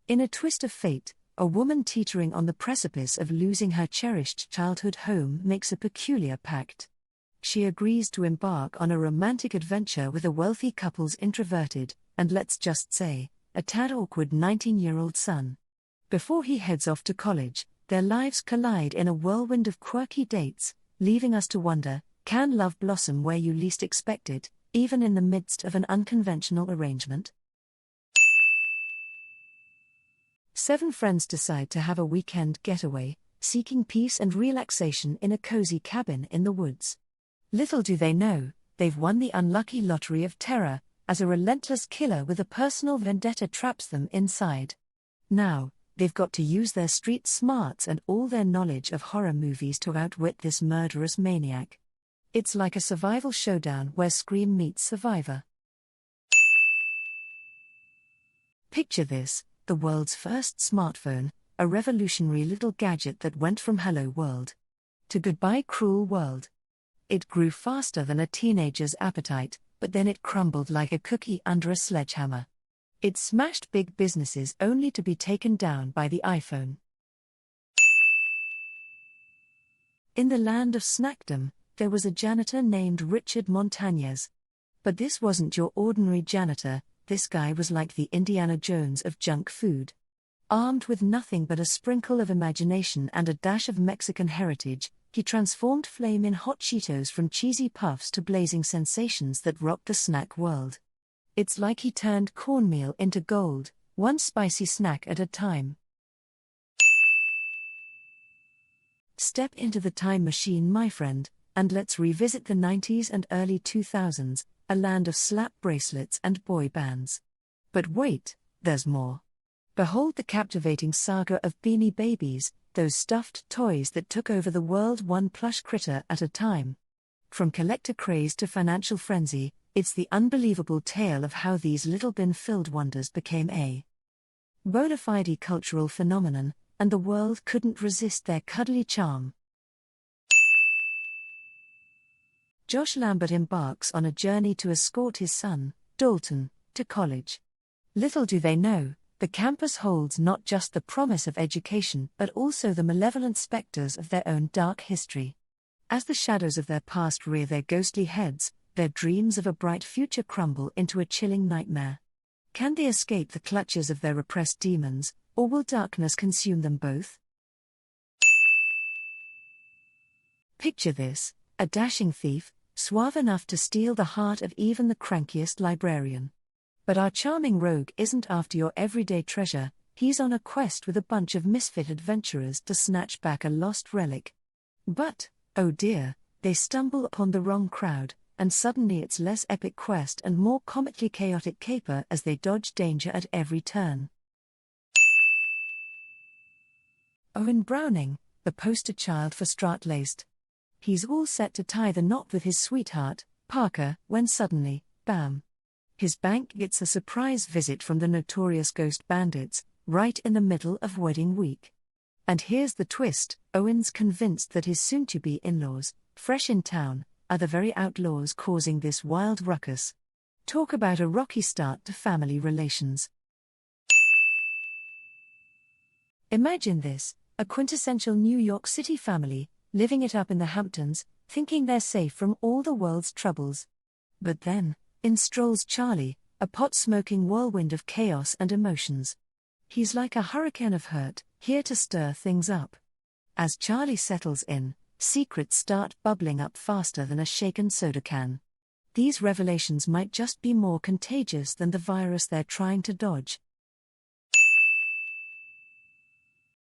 In a twist of fate, a woman teetering on the precipice of losing her cherished childhood home makes a peculiar pact. She agrees to embark on a romantic adventure with a wealthy couple's introverted, and let's just say, a tad awkward 19-year-old son. Before he heads off to college, their lives collide in a whirlwind of quirky dates, leaving us to wonder, can love blossom where you least expect it, even in the midst of an unconventional arrangement? 7 friends decide to have a weekend getaway, seeking peace and relaxation in a cozy cabin in the woods. Little do they know, they've won the unlucky lottery of terror, as a relentless killer with a personal vendetta traps them inside. Now, they've got to use their street smarts and all their knowledge of horror movies to outwit this murderous maniac. It's like a survival showdown where Scream meets Survivor. Picture this, the world's first smartphone, a revolutionary little gadget that went from hello world to goodbye cruel world. It grew faster than a teenager's appetite, but then it crumbled like a cookie under a sledgehammer. It smashed big businesses only to be taken down by the iPhone. In the land of snackdom, there was a janitor named Richard Montañez. But this wasn't your ordinary janitor, this guy was like the Indiana Jones of junk food. Armed with nothing but a sprinkle of imagination and a dash of Mexican heritage, he transformed Flamin Hot Cheetos from cheesy puffs to blazing sensations that rocked the snack world. It's like he turned cornmeal into gold, one spicy snack at a time. Step into the time machine, my friend, and let's revisit the 90s and early 2000s, a land of slap bracelets and boy bands. But wait, there's more. Behold the captivating saga of Beanie Babies, those stuffed toys that took over the world one plush critter at a time. From collector craze to financial frenzy, it's the unbelievable tale of how these little bin-filled wonders became a bona fide cultural phenomenon, and the world couldn't resist their cuddly charm. Josh Lambert embarks on a journey to escort his son, Dalton, to college. Little do they know, the campus holds not just the promise of education but also the malevolent specters of their own dark history. As the shadows of their past rear their ghostly heads, their dreams of a bright future crumble into a chilling nightmare. Can they escape the clutches of their repressed demons, or will darkness consume them both? Picture this, a dashing thief, suave enough to steal the heart of even the crankiest librarian. But our charming rogue isn't after your everyday treasure, he's on a quest with a bunch of misfit adventurers to snatch back a lost relic. But, oh dear, they stumble upon the wrong crowd, and suddenly it's less epic quest and more comically chaotic caper as they dodge danger at every turn. Owen Browning, the poster child for straight-laced. He's all set to tie the knot with his sweetheart, Parker, when suddenly, bam! His bank gets a surprise visit from the notorious Ghost Bandits, right in the middle of wedding week. And here's the twist, Owen's convinced that his soon-to-be in-laws, fresh in town, are the very outlaws causing this wild ruckus. Talk about a rocky start to family relations. Imagine this, a quintessential New York City family, living it up in the Hamptons, thinking they're safe from all the world's troubles. But then, in strolls Charlie, a pot-smoking whirlwind of chaos and emotions. He's like a hurricane of hurt, here to stir things up. As Charlie settles in, secrets start bubbling up faster than a shaken soda can. These revelations might just be more contagious than the virus they're trying to dodge.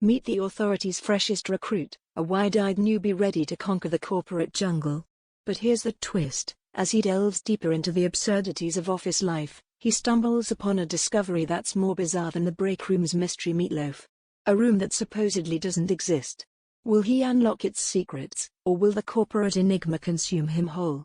Meet the authorities' freshest recruit, a wide-eyed newbie ready to conquer the corporate jungle. But here's the twist. As he delves deeper into the absurdities of office life, he stumbles upon a discovery that's more bizarre than the break room's mystery meatloaf. A room that supposedly doesn't exist. Will he unlock its secrets, or will the corporate enigma consume him whole?